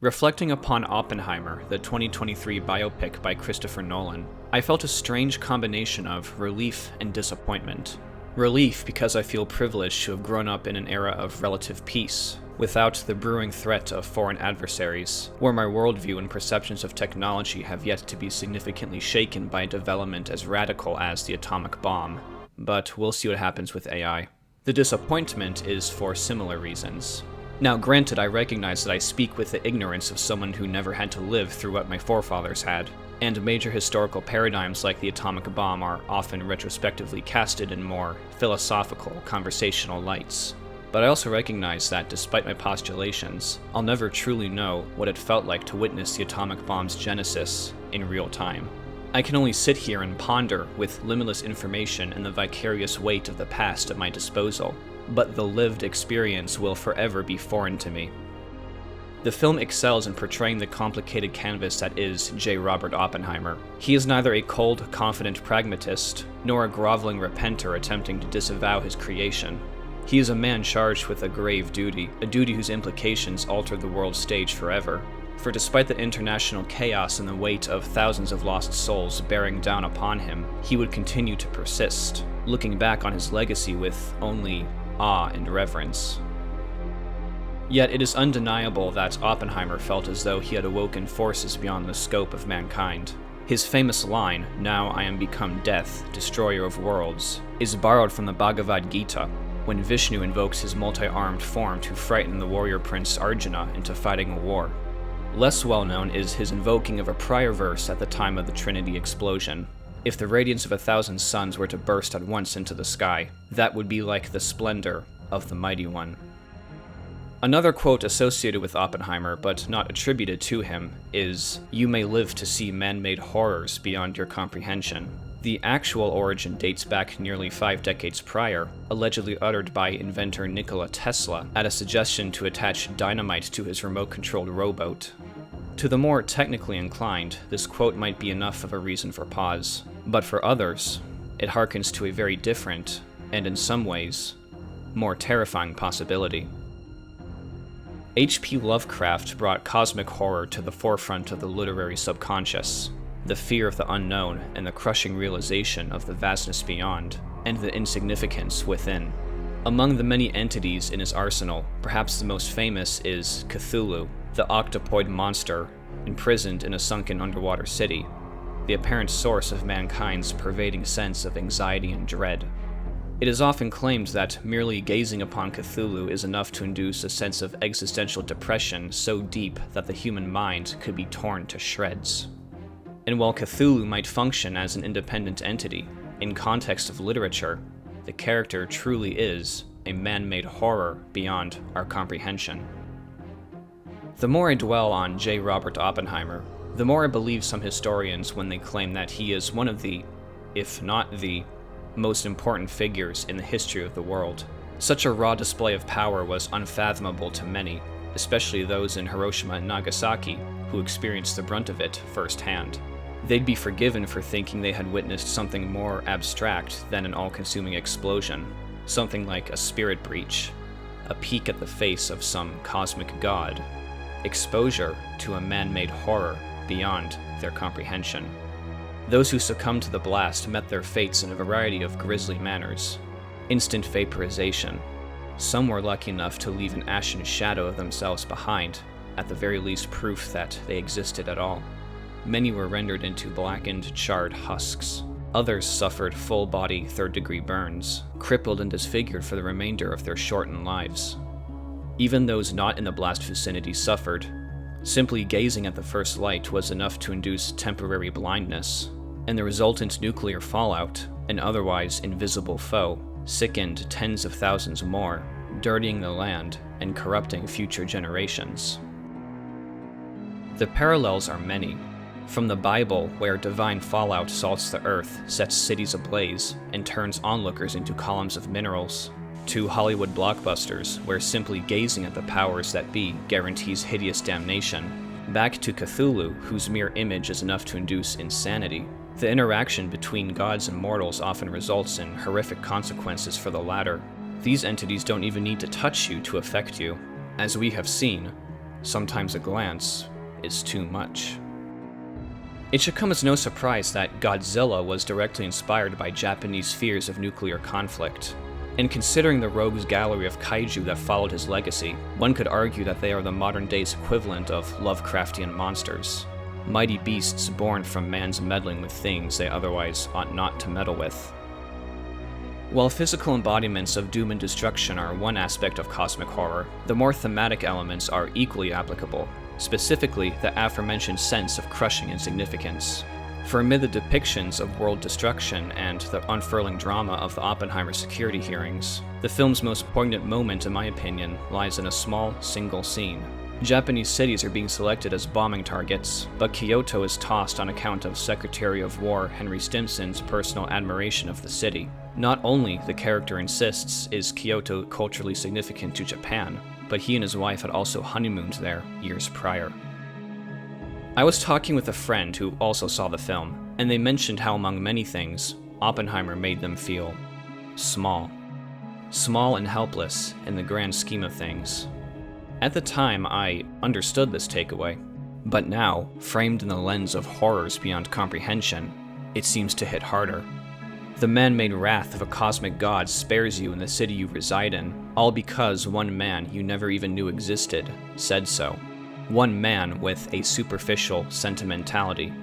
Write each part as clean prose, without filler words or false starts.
Reflecting upon Oppenheimer, the 2023 biopic by Christopher Nolan, I felt a strange combination of relief and disappointment. Relief because I feel privileged to have grown up in an era of relative peace, without the brewing threat of foreign adversaries, where my worldview and perceptions of technology have yet to be significantly shaken by a development as radical as the atomic bomb. But we'll see what happens with AI. The disappointment is for similar reasons. Now granted, I recognize that I speak with the ignorance of someone who never had to live through what my forefathers had, and major historical paradigms like the atomic bomb are often retrospectively casted in more philosophical, conversational lights. But I also recognize that despite my postulations, I'll never truly know what it felt like to witness the atomic bomb's genesis in real time. I can only sit here and ponder with limitless information and the vicarious weight of the past at my disposal, but the lived experience will forever be foreign to me. The film excels in portraying the complicated canvas that is J. Robert Oppenheimer. He is neither a cold, confident pragmatist, nor a groveling repenter attempting to disavow his creation. He is a man charged with a grave duty, a duty whose implications alter the world stage forever. For despite the international chaos and the weight of thousands of lost souls bearing down upon him, he would continue to persist, looking back on his legacy with only awe and reverence. Yet it is undeniable that Oppenheimer felt as though he had awoken forces beyond the scope of mankind. His famous line, "Now I am become death, destroyer of worlds," is borrowed from the Bhagavad Gita, when Vishnu invokes his multi-armed form to frighten the warrior prince Arjuna into fighting a war. Less well known is his invoking of a prior verse at the time of the Trinity explosion. If the radiance of 1,000 suns were to burst at once into the sky, that would be like the splendor of the Mighty One. Another quote associated with Oppenheimer, but not attributed to him, is, "You may live to see man-made horrors beyond your comprehension." The actual origin dates back nearly 5 decades prior, allegedly uttered by inventor Nikola Tesla at a suggestion to attach dynamite to his remote-controlled rowboat. To the more technically inclined, this quote might be enough of a reason for pause, but for others, it harkens to a very different, and in some ways, more terrifying possibility. H.P. Lovecraft brought cosmic horror to the forefront of the literary subconscious, the fear of the unknown and the crushing realization of the vastness beyond, and the insignificance within. Among the many entities in his arsenal, perhaps the most famous is Cthulhu, the octopoid monster imprisoned in a sunken underwater city, the apparent source of mankind's pervading sense of anxiety and dread. It is often claimed that merely gazing upon Cthulhu is enough to induce a sense of existential depression so deep that the human mind could be torn to shreds. And while Cthulhu might function as an independent entity, in context of literature, the character truly is a man-made horror beyond our comprehension. The more I dwell on J. Robert Oppenheimer, the more I believe some historians when they claim that he is one of the, if not the, most important figures in the history of the world. Such a raw display of power was unfathomable to many, especially those in Hiroshima and Nagasaki, who experienced the brunt of it firsthand. They'd be forgiven for thinking they had witnessed something more abstract than an all-consuming explosion, something like a spirit breach, a peek at the face of some cosmic god, exposure to a man-made horror beyond their comprehension. Those who succumbed to the blast met their fates in a variety of grisly manners. Instant vaporization. Some were lucky enough to leave an ashen shadow of themselves behind, at the very least proof that they existed at all. Many were rendered into blackened, charred husks. Others suffered full-body third-degree burns, crippled and disfigured for the remainder of their shortened lives. Even those not in the blast vicinity suffered. Simply gazing at the first light was enough to induce temporary blindness, and the resultant nuclear fallout, an otherwise invisible foe, sickened tens of thousands more, dirtying the land and corrupting future generations. The parallels are many. From the Bible, where divine fallout salts the earth, sets cities ablaze, and turns onlookers into columns of minerals, to Hollywood blockbusters, where simply gazing at the powers that be guarantees hideous damnation, back to Cthulhu, whose mere image is enough to induce insanity. The interaction between gods and mortals often results in horrific consequences for the latter. These entities don't even need to touch you to affect you. As we have seen, sometimes a glance is too much. It should come as no surprise that Godzilla was directly inspired by Japanese fears of nuclear conflict. And considering the rogues gallery of kaiju that followed his legacy, one could argue that they are the modern day's equivalent of Lovecraftian monsters. Mighty beasts born from man's meddling with things they otherwise ought not to meddle with. While physical embodiments of doom and destruction are one aspect of cosmic horror, the more thematic elements are equally applicable, specifically the aforementioned sense of crushing insignificance. For amid the depictions of world destruction and the unfurling drama of the Oppenheimer security hearings, the film's most poignant moment, in my opinion, lies in a small, single scene. Japanese cities are being selected as bombing targets, but Kyoto is tossed on account of Secretary of War Henry Stimson's personal admiration of the city. Not only, the character insists, is Kyoto culturally significant to Japan, but he and his wife had also honeymooned there years prior. I was talking with a friend who also saw the film, and they mentioned how, among many things, Oppenheimer made them feel small. Small and helpless in the grand scheme of things. At the time, I understood this takeaway, but now, framed in the lens of horrors beyond comprehension, it seems to hit harder. The man-made wrath of a cosmic god spares you in the city you reside in, all because one man you never even knew existed said so. One man with a superficial sentimentality.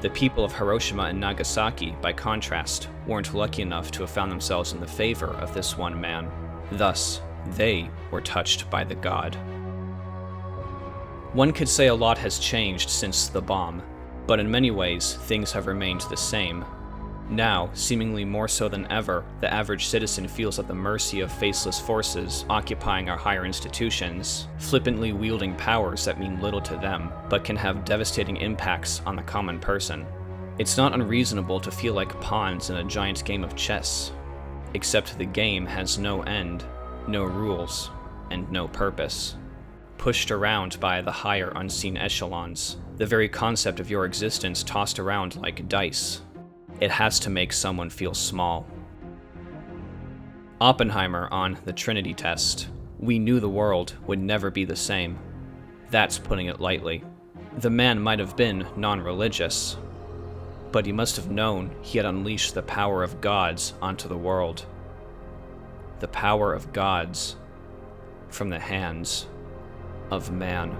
The people of Hiroshima and Nagasaki, by contrast, weren't lucky enough to have found themselves in the favor of this one man. Thus, they were touched by the god. One could say a lot has changed since the bomb, but in many ways, things have remained the same. Now, seemingly more so than ever, the average citizen feels at the mercy of faceless forces occupying our higher institutions, flippantly wielding powers that mean little to them, but can have devastating impacts on the common person. It's not unreasonable to feel like pawns in a giant game of chess, except the game has no end, no rules, and no purpose. Pushed around by the higher unseen echelons, the very concept of your existence tossed around like dice. It has to make someone feel small. Oppenheimer on the Trinity test. We knew the world would never be the same. That's putting it lightly. The man might have been non-religious, but he must have known he had unleashed the power of gods onto the world. The power of gods from the hands of man.